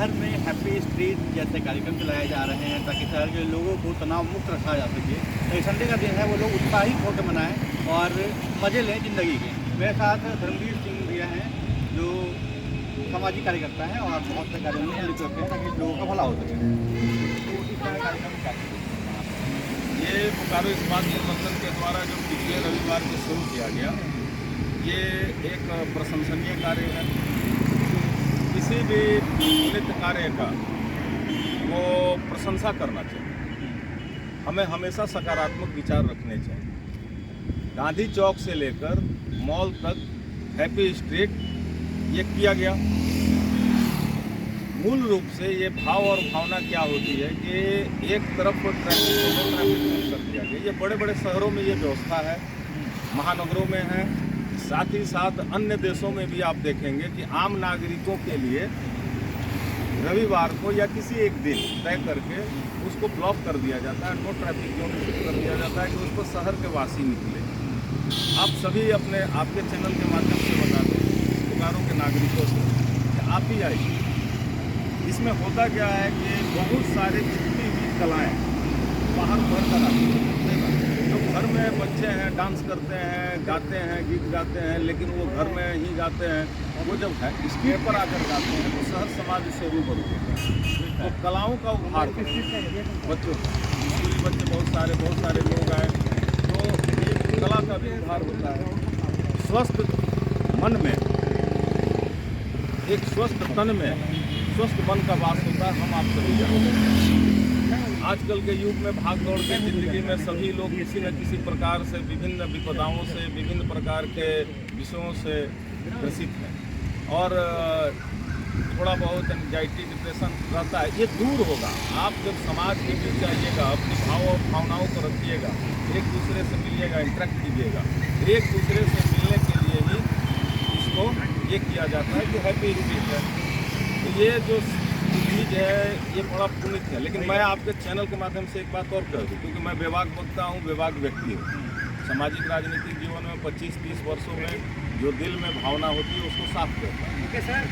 शहर में happy street जैसे कार्यक्रम चलाए जा रहे हैं ताकि शहर के लोगों को तनाव मुक्त रखा जा सके। तो संडे का दिन है, वो लोग उत्साहित होकर मनाएं और मज़े लें ज़िंदगी के। मेरे साथ धर्मवीर सिंह भैया हैं जो सामाजिक कार्यकर्ता हैं और बहुत से कार्यों में लिप्त होते हैं ताकि लोगों का भला हो सके। तो इस तरह कार्यक्रम क्या ये बोकारो इस्पात संगठन के द्वारा जो पिछले रविवार को शुरू किया गया, ये एक प्रशंसनीय कार्य है। किसी भी नित्य कार्य का वो प्रशंसा करना चाहिए। हमें हमेशा सकारात्मक विचार रखने चाहिए। गांधी चौक से लेकर मॉल तक हैप्पी स्ट्रीट ये किया गया। मूल रूप से ये भाव और भावना क्या होती है कि एक तरफ ट्रैफिक बंद कर दिया गया। ये बड़े बड़े शहरों में ये व्यवस्था है, महानगरों में है, साथ ही साथ अन्य देशों में भी आप देखेंगे कि आम नागरिकों के लिए रविवार को या किसी एक दिन तय करके उसको ब्लॉक कर दिया जाता है, नो ट्रैफिक जोन कर दिया जाता है कि उसको शहर के वासी निकले। आप सभी अपने आपके चैनल के माध्यम से बता दें बोकारो के नागरिकों से कि आप ही आइए। इसमें होता क्या है कि बहुत सारे छुपी हुई कलाएँ बाहर भर कर आती हैं। तो घर में बच्चे हैं, डांस करते हैं, गाते हैं, गीत गाते हैं, लेकिन वो घर में ही गाते हैं। वो जब है स्ट्रीट पर आकर गाते हैं तो शहर समाज से रूबरू होते हैं। तो कलाओं का उभार बच्चों, स्कूली बच्चे बहुत सारे लोग आए तो एक कला का भी उभार होता है। स्वस्थ मन में, एक स्वस्थ तन में स्वस्थ मन का वास होता है। हम आप सभी जानते हैं आजकल के युग में भाग दौड़ के ज़िंदगी में सभी लोग किसी न किसी प्रकार से विभिन्न विपदाओं से, विभिन्न प्रकार के विषयों से ग्रसित हैं और थोड़ा बहुत एंजाइटी, डिप्रेशन रहता है। ये दूर होगा आप जब समाज के बीच आइएगा, अपनी भाव और भावनाओं को रखिएगा, एक दूसरे से मिलिएगा, इंटरेक्ट कीजिएगा। एक दूसरे से मिलने के लिए ही इसको ये किया जाता है कि हैप्पी स्ट्रीट है। तो ये जो चीज़ है ये बड़ा पुनित है। लेकिन मैं आपके चैनल के माध्यम से एक बात और कह दूँ, क्योंकि मैं विभाग वक्ता हूँ, विभाग व्यक्ति हूँ। सामाजिक राजनीतिक जीवन में 25-30 वर्षों में जो दिल में भावना होती है उसको साफ करता है।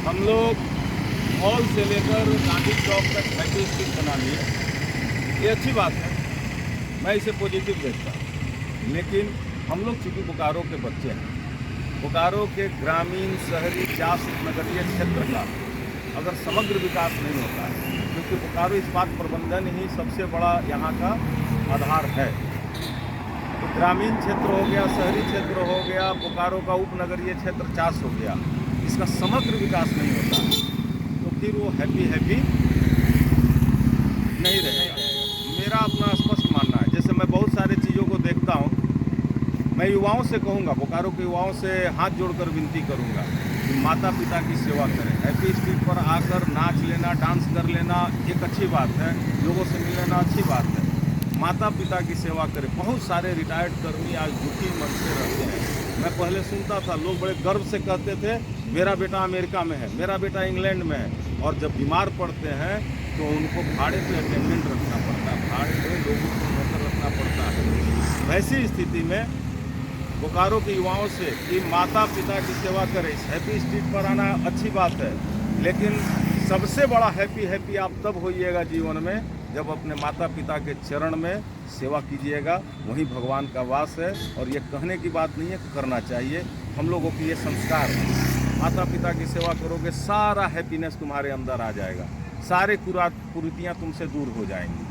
हम लोग मॉल से लेकर गांधी चौक तक हैप्पी स्ट्रीट बना लिए, ये अच्छी बात है, मैं इसे पॉजिटिव देखता हूँ। लेकिन हम लोग चूँकि बोकारो के बच्चे हैं, बोकारो के ग्रामीण, शहरी, जास नगरीय क्षेत्र का अगर समग्र विकास नहीं होता है, क्योंकि बोकारो इस्पात प्रबंधन ही सबसे बड़ा यहाँ का आधार है। तो ग्रामीण क्षेत्र हो गया, शहरी क्षेत्र हो गया, बोकारो का उपनगरीय क्षेत्र चास हो गया, इसका समग्र विकास नहीं होता तो फिर वो हैप्पी नहीं रहेगा। मेरा अपना स्पष्ट मानना है। जैसे मैं बहुत सारी चीज़ों को देखता हूँ, मैं युवाओं से कहूँगा, बोकारो के युवाओं से हाथ जोड़कर विनती करूँगा कि माता पिता की सेवा करें। हैप्पी स्ट्रीट पर आकर नाच लेना, डांस कर लेना एक अच्छी बात है, लोगों से मिल लेना अच्छी बात है। माता पिता की सेवा करें। बहुत सारे रिटायर्ड कर्मी आज दुखी मन से रहते हैं। मैं पहले सुनता था, लोग बड़े गर्व से कहते थे मेरा बेटा अमेरिका में है, मेरा बेटा इंग्लैंड में है, और जब बीमार पड़ते हैं तो उनको भाड़े पे अटेंडेंट रखना पड़ता है, भाड़े पे लोगों को नौकर रखना पड़ता है। वैसी स्थिति में बोकारो के युवाओं से कि माता पिता की सेवा करें। हैप्पी स्ट्रीट पर आना अच्छी बात है, लेकिन सबसे बड़ा हैप्पी आप तब होइएगा जीवन में जब अपने माता पिता के चरण में सेवा कीजिएगा। वहीं भगवान का वास है। और ये कहने की बात नहीं है, करना चाहिए। हम लोगों की ये संस्कार है। माता पिता की सेवा करोगे, सारा हैप्पीनेस तुम्हारे अंदर आ जाएगा, सारे कुरीतियाँ तुमसे दूर हो जाएंगी।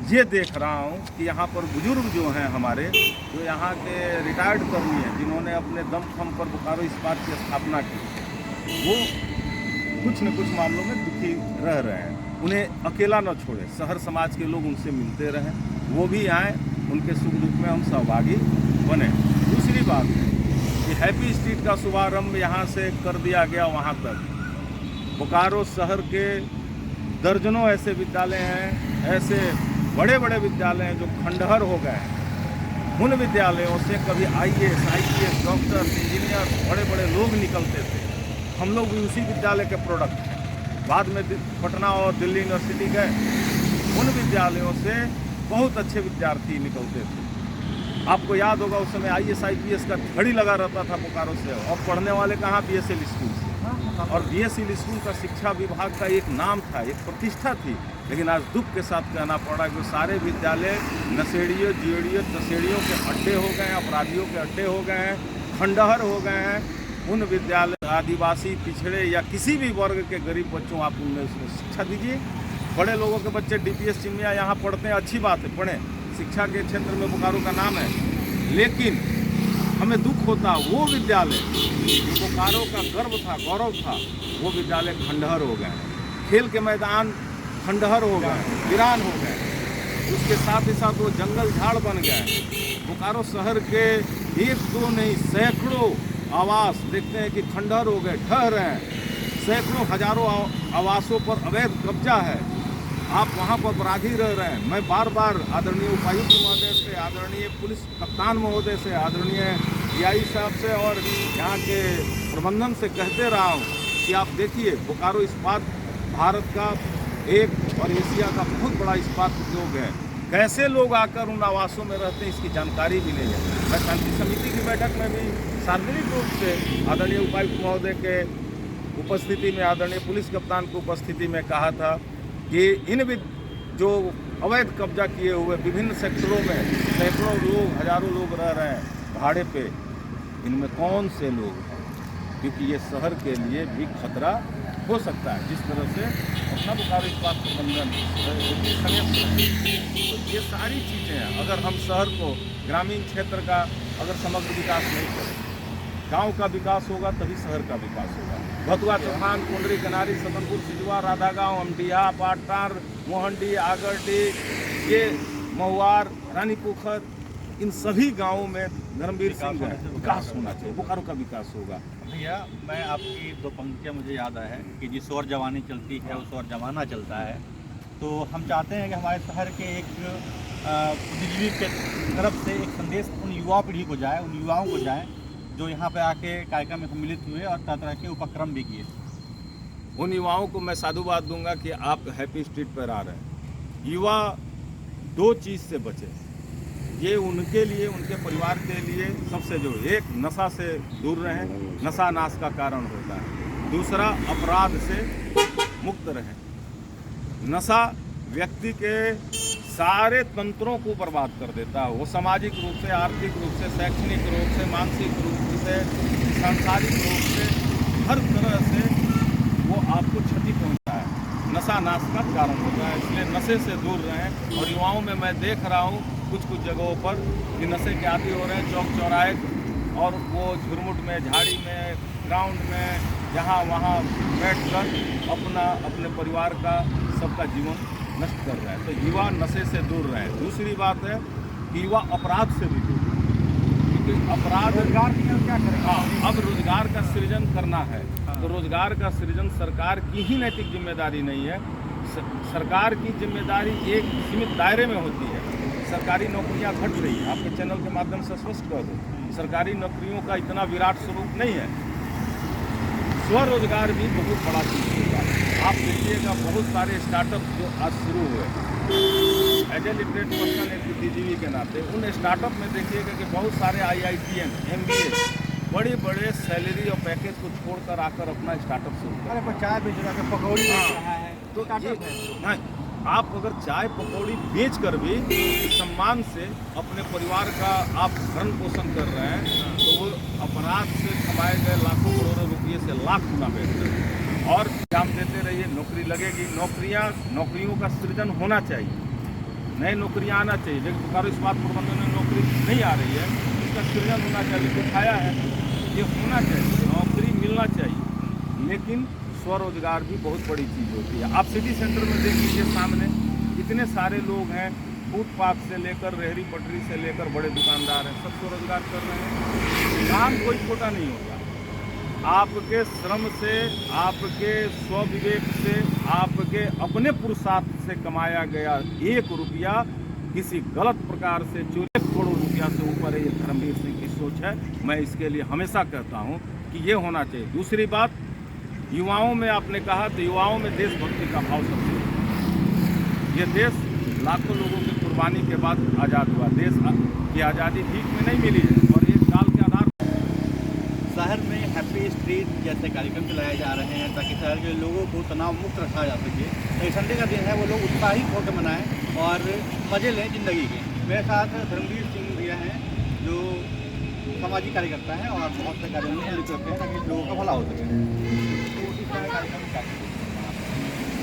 ये देख रहा हूँ कि यहाँ पर बुजुर्ग जो हैं हमारे, जो यहाँ के रिटायर्ड कर्मी हैं, जिन्होंने अपने दम खम पर बोकारो इस्पात की स्थापना की, वो कुछ न कुछ मामलों में दुखी रह रहे हैं। उन्हें अकेला न छोड़े, शहर समाज के लोग उनसे मिलते रहें, वो भी आएँ, उनके सुख दुख में हम सहभागी बने। दूसरी बात है कि हैप्पी स्ट्रीट का शुभारम्भ यहाँ से कर दिया गया वहाँ तक। बोकारो शहर के दर्जनों ऐसे विद्यालय हैं, ऐसे बड़े बड़े विद्यालय हैं जो खंडहर हो गए हैं। उन विद्यालयों से कभी IAS, IPS, डॉक्टर, इंजीनियर, बड़े बड़े लोग निकलते थे। हम लोग भी उसी विद्यालय के प्रोडक्ट हैं। बाद में पटना और दिल्ली यूनिवर्सिटी गए, उन विद्यालयों से बहुत अच्छे विद्यार्थी निकलते थे। आपको याद होगा उस समय IAS, IPS का घड़ी लगा रहता था बोकारो से, और पढ़ने वाले कहाँ BSL स्कूल से। और बीएससी स्कूल का शिक्षा विभाग का एक नाम था, एक प्रतिष्ठा थी। लेकिन आज दुख के साथ कहना पड़ा कि सारे विद्यालय नशेड़ियों, जीड़ियों, तसेड़ियों के अड्डे हो गए हैं, अपराधियों के अड्डे हो गए हैं, खंडहर हो गए हैं। उन विद्यालय आदिवासी, पिछड़े या किसी भी वर्ग के गरीब बच्चों आप उनमें शिक्षा दीजिए। बड़े लोगों के बच्चे डीपीएस चिमिया यहाँ पढ़ते हैं, अच्छी बात है, पढ़ें, शिक्षा के क्षेत्र में बोकारो का नाम है। लेकिन हमें दुख होता वो विद्यालय जो बोकारो का गर्व था, गौरव था, वो विद्यालय खंडहर हो गए, खेल के मैदान खंडहर हो गए, वीरान हो गए। उसके साथ ही साथ वो जंगल झाड़ बन गए। बोकारो शहर के एक दो नहीं सैकड़ों आवास देखते हैं कि खंडहर हो गए, ढह रहे हैं। सैकड़ों हजारों आवासों पर अवैध कब्जा है, आप वहाँ पर अपराधी रह रहे हैं। मैं बार बार आदरणीय उपायुक्त महोदय से, आदरणीय पुलिस कप्तान महोदय से, आदरणीय डीआई साहब से और यहाँ के प्रबंधन से कहते रहा हूँ कि आप देखिए बोकारो इस्पात भारत का एक और एशिया का बहुत बड़ा इस्पात उद्योग है। कैसे लोग आकर उन आवासों में रहते हैं इसकी जानकारी भी नहीं है। मैं शांति समिति की बैठक में भी सार्वजनिक रूप से आदरणीय उपायुक्त महोदय के उपस्थिति में, आदरणीय पुलिस कप्तान की उपस्थिति में कहा था कि इन जो अवैध कब्जा किए हुए विभिन्न सेक्टरों में सैकड़ों लोग, हजारों लोग रह रहे हैं भाड़े पे, इनमें कौन से लोग हैं, क्योंकि ये शहर के लिए भी खतरा हो सकता है। जिस तरह से अपना बोकारो इस्पात प्रबंधन तो ये सारी चीज़ें हैं। अगर हम शहर को, ग्रामीण क्षेत्र का अगर समग्र विकास नहीं करें, गांव का विकास होगा तभी शहर का विकास होगा। भतुआ, चौहान, कुंडरी, कनारी, सदनपुर, सिजवा, राधा गाँव, अमडिहा, पाटार, मोहंडी, आगरडी, ये महुआर, रानी पोखर, इन सभी गांवों में धर्मवीर सिंह विकास होना चाहिए, बोकारो का विकास होगा। भैया, मैं आपकी दो पंक्तियाँ मुझे याद आया है कि जिस ओर जवानी चलती है उस ओर जमाना चलता है। तो हम चाहते हैं कि हमारे शहर के एक बुद्धिजीवी के तरफ से एक संदेश उन युवा पीढ़ी को जाए, उन युवाओं को जाए जो यहाँ पे आके कार्यक्रम में सम्मिलित हुए और तरह तरह के उपक्रम भी किए। उन युवाओं को मैं साधुवाद दूंगा कि आप हैप्पी स्ट्रीट पर आ रहे हैं। युवा दो चीज़ से बचे, ये उनके लिए, उनके परिवार के लिए सबसे जो एक नशा से दूर रहें, नशा नाश का कारण होता है। दूसरा, अपराध से मुक्त रहें। नशा व्यक्ति के सारे तंत्रों को बर्बाद कर देता है। वो सामाजिक रूप से, आर्थिक रूप से, शैक्षणिक रूप से, मानसिक रूप से, सांसारिक रूप से, हर तरह से वो आपको क्षति पहुंचाता है। नशा नाश का कारण होता है, इसलिए नशे से दूर रहें। और युवाओं में मैं देख रहा हूँ कुछ जगहों पर कि नशे के आदी हो रहे हैं, चौक चौराहे और वो झुरमुट में, झाड़ी में, ग्राउंड में, जहाँ वहाँ बैठकर अपने परिवार का, सबका जीवन नष्ट कर रहा है। तो युवा नशे से दूर रहे। दूसरी बात है कि युवा अपराध से भी दूर, क्योंकि अपराध, रोजगार की क्या करें। अब रोजगार का सृजन करना है तो रोजगार का सृजन सरकार की ही नैतिक जिम्मेदारी नहीं है। सरकार की जिम्मेदारी एक सीमित दायरे में होती है। सरकारी नौकरियां घट रही है, आपके चैनल के माध्यम से स्पष्ट कर दूं, सरकारी नौकरियों का इतना विराट स्वरूप नहीं है। स्वरोजगार भी बहुत बड़ा चीज़ होगा। आप देखिएगा बहुत सारे स्टार्टअप जो आज शुरू हुए, एज ए लिटरेट पर्सन, एक बुद्धिजीवी के नाते, उन स्टार्टअप में देखिएगा कि बहुत सारे IITN, MBA, बड़े बड़े सैलरी और पैकेज को छोड़कर आकर अपना स्टार्टअप शुरू करें। अरे चाय बेच रहा है, पकौड़ी बेच रहा है, तो नहीं, आप अगर चाय पकौड़ी बेच कर भी सम्मान से अपने परिवार का आप भरण पोषण कर रहे हैं, तो वो अपराध से कमाए गए लाखों करोड़ों रुपये से लाख गुना बेहतर है। और काम देते रहिए, नौकरी लगेगी। नौकरियों का सृजन होना चाहिए, नई नौकरियां आना चाहिए। लेकिन बोकारो इस्पात प्रबंधन में नौकरी नहीं आ रही है, इसका सृजन होना चाहिए। दिखाया है, ये होना चाहिए, नौकरी मिलना चाहिए। लेकिन स्वरोजगार भी बहुत बड़ी चीज़ होती है। आप सिटी सेंटर में देख लीजिए, सामने इतने सारे लोग हैं, फुटपाथ से लेकर रेहड़ी पटरी से लेकर बड़े दुकानदार हैं, सब स्वरोजगार कर रहे हैं। काम कोई छोटा नहीं होता। आपके श्रम से, आपके स्वविवेक से, आपके अपने पुरुषार्थ से कमाया गया 1 रुपया किसी गलत प्रकार से चोरी, 1 करोड़ रुपया से ऊपर है। ये धर्मवीर सिंह की सोच है। मैं इसके लिए हमेशा कहता हूँ कि ये होना चाहिए। दूसरी बात, युवाओं में आपने कहा तो युवाओं में देशभक्ति का भाव सबसे, ये देश लाखों लोगों की कुर्बानी के बाद आज़ाद हुआ। देश की आज़ादी भीख में नहीं मिली है और एक काल के आधार शहर में हैप्पी स्ट्रीट जैसे कार्यक्रम चलाए जा रहे हैं ताकि शहर के लोगों को तनाव मुक्त रखा जा सके। तो संडे का दिन है वो लोग उत्साहित होकर मनाएं और मज़े लें ज़िंदगी के। मेरे साथ धर्मवीर सिंह भैया हैं जो सामाजिक कार्यकर्ता हैं और बहुत से कार्यक्रम में लिप्त रहते हैं ताकि लोगों का भला हो सके। तो इस तरह कार्यक्रम क्या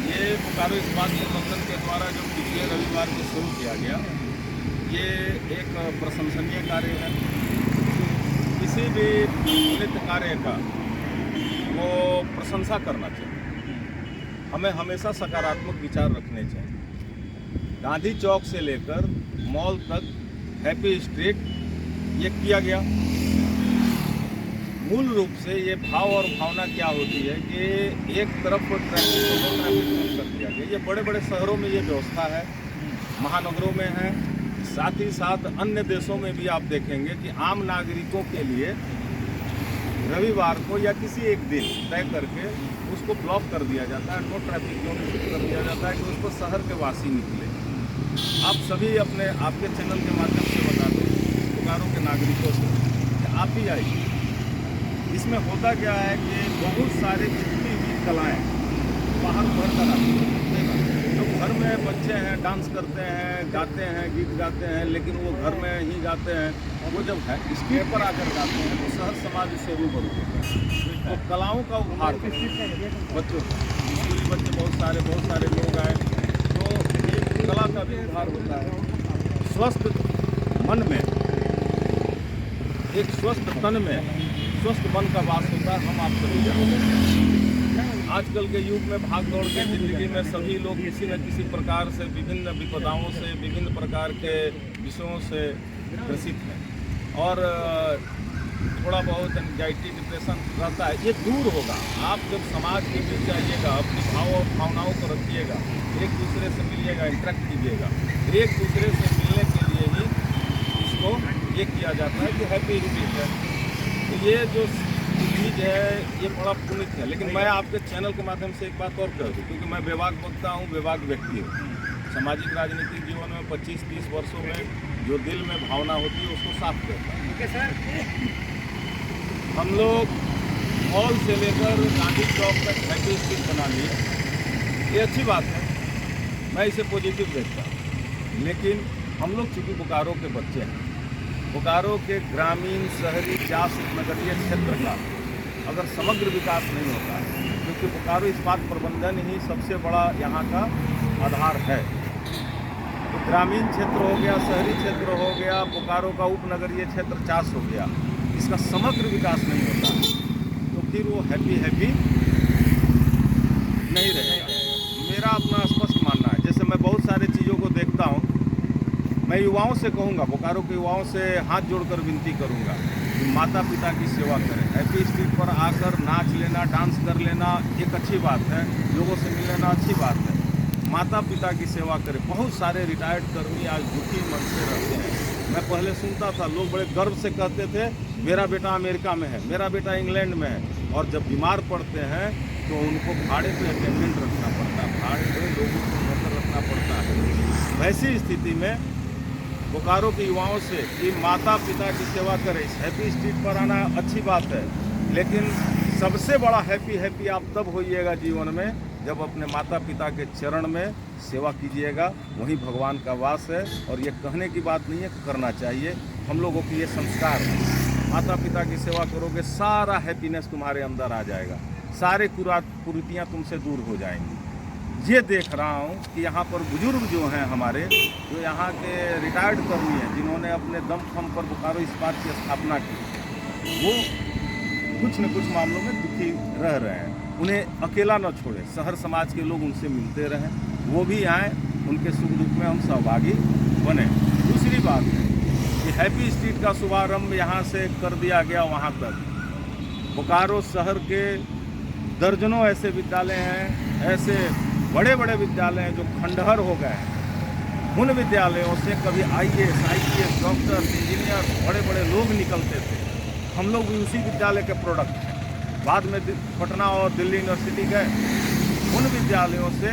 ये बोकारो इस्पात प्रबंधन के द्वारा जो पिछले रविवार को शुरू किया गया, ये एक प्रशंसनीय कार्य है। किसी भी नित्य कार्य का वो प्रशंसा करना चाहिए। हमें हमेशा सकारात्मक विचार रखने चाहिए। गांधी चौक से लेकर मॉल तक हैप्पी स्ट्रीट ये किया गया। मूल रूप से ये भाव और भावना क्या होती है कि एक तरफ ट्रैफिक को ट्रैफिक कर दिया गया। ये बड़े बड़े शहरों में ये व्यवस्था है, महानगरों में है, साथ ही साथ अन्य देशों में भी आप देखेंगे कि आम नागरिकों के लिए रविवार को या किसी एक दिन तय करके उसको ब्लॉक कर दिया जाता है, नो ट्रैफिक जोन कर दिया जाता है कि उसको शहर के वासी निकले। आप सभी अपने आपके चैनल के माध्यम से बताते हैं बोकारो के नागरिकों से कि आप ही आइए। इसमें होता क्या है कि बहुत सारे छिपी हुई कलाएँ बाहर भर कर आती हैं। तो घर में बच्चे हैं, डांस करते हैं, गाते हैं, गीत गाते हैं, लेकिन वो घर में ही गाते हैं। और वो जब है स्ट्रीट पर आकर गाते हैं तो शहर समाज उससे रूबरू होता है। तो कलाओं का उभार बच्चों, स्कूली बच्चे बहुत सारे लोग आए तो एक कला का भी उभार होता है। स्वस्थ मन में, एक स्वस्थ तन में स्वस्थ मन का वास होता है। हम आप सभी जानते हैं आजकल के युग में भाग दौड़ के ज़िंदगी में सभी लोग किसी न किसी प्रकार से विभिन्न विपदाओं से, विभिन्न प्रकार के विषयों से ग्रसित हैं और थोड़ा बहुत एंजाइटी, डिप्रेशन रहता है। ये दूर होगा आप जब समाज के बीच जाइएगा, अपनी भाव और भावनाओं को रखिएगा, एक दूसरे से मिलिएगा, इंटरेक्ट कीजिएगा। एक दूसरे से मिलने के लिए ही इसको ये किया जाता है कि हैप्पी स्ट्रीट है। तो ये जो चीज़ है ये बड़ा पुनित है। लेकिन मैं आपके चैनल के माध्यम से एक बात और कह दूँ, क्योंकि मैं विभाग वक्ता हूँ, विभाग व्यक्ति हूँ। सामाजिक राजनीतिक जीवन में 25-30 वर्षों में जो दिल में भावना होती है उसको साफ करता है। हम लोग मॉल से लेकर गांधी चौक तक हैप्पी स्ट्रीट बना लिए, ये अच्छी बात है, मैं इसे पॉजिटिव देखता हूँ। लेकिन हम लोग चूँकि बोकारो के बच्चे हैं, बोकारो के ग्रामीण, शहरी, जास उपनगरीय क्षेत्र का अगर समग्र विकास नहीं होता है, क्योंकि बोकारो इस्पात प्रबंधन ही सबसे बड़ा यहाँ का आधार है। तो ग्रामीण क्षेत्र हो गया, शहरी क्षेत्र हो गया, बोकारो का उपनगरीय क्षेत्र चास हो गया, इसका समग्र विकास नहीं होता तो फिर वो हैप्पी नहीं रहेगा। मेरा अपना स्पष्ट मानना है। जैसे मैं बहुत सारी चीज़ों को देखता हूँ, मैं युवाओं से कहूँगा, बोकारो के युवाओं से हाथ जोड़कर विनती करूँगा कि माता पिता की सेवा करें। हैप्पी स्ट्रीट पर आकर नाच लेना, डांस कर लेना एक अच्छी बात है, लोगों से मिल लेना अच्छी बात है। माता पिता की सेवा करें। बहुत सारे रिटायर्ड कर्मी आज दुखी मन से रहते हैं। मैं पहले सुनता था, लोग बड़े गर्व से कहते थे मेरा बेटा अमेरिका में है, मेरा बेटा इंग्लैंड में है, और जब बीमार पड़ते हैं तो उनको भाड़े पे अटेंडेंट रखना पड़ता है, भाड़े पे लोगों को नौकर रखना पड़ता है। वैसी स्थिति में बोकारो के युवाओं से कि माता पिता की सेवा करें। हैप्पी स्ट्रीट पर आना अच्छी बात है, लेकिन सबसे बड़ा हैप्पी आप तब होइएगा जीवन में जब अपने माता पिता के चरण में सेवा कीजिएगा। वहीं भगवान का वास है। और ये कहने की बात नहीं है, करना चाहिए। हम लोगों की ये संस्कार है। माता पिता की सेवा करोगे, सारा हैप्पीनेस तुम्हारे अंदर आ जाएगा, सारे कुरीतियाँ तुमसे दूर हो जाएंगी। ये देख रहा हूँ कि यहाँ पर बुजुर्ग जो हैं हमारे, जो यहाँ के रिटायर्ड कर्मी हैं, जिन्होंने अपने दम खम पर बोकारो इस्पात की स्थापना की, वो कुछ न कुछ मामलों में दुखी रह रहे हैं। उन्हें अकेला न छोड़े, शहर समाज के लोग उनसे मिलते रहें, वो भी आएँ, उनके सुख दुख में हम सहभागी बने। दूसरी बात है कि हैप्पी स्ट्रीट का शुभारंभ यहाँ से कर दिया गया वहाँ तक। बोकारो शहर के दर्जनों ऐसे विद्यालय हैं, ऐसे बड़े बड़े विद्यालय हैं जो खंडहर हो गए हैं। उन विद्यालयों से कभी IAS, IPS, डॉक्टर, इंजीनियर, बड़े बड़े लोग निकलते थे। हम लोग भी उसी विद्यालय के प्रोडक्ट हैं। बाद में पटना और दिल्ली यूनिवर्सिटी गए, उन विद्यालयों से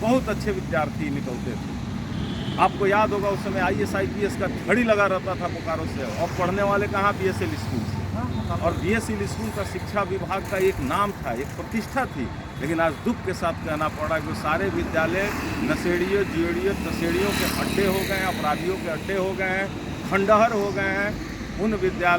बहुत अच्छे विद्यार्थी निकलते थे। आपको याद होगा उस समय IAS, IPS का घड़ी लगा रहता था बोकारो से, और पढ़ने वाले कहाँ BSL स्कूल से। और बीएस हिल स्कूल का शिक्षा विभाग का एक नाम था, एक प्रतिष्ठा थी, लेकिन आज दुख के साथ कहना पड़ा कि सारे विद्यालय नशेड़ियों, जीड़ियों, तशेड़ियों के अड्डे हो गए हैं, अपराधियों के अड्डे हो गए हैं, खंडहर हो गए हैं। उन विद्यालय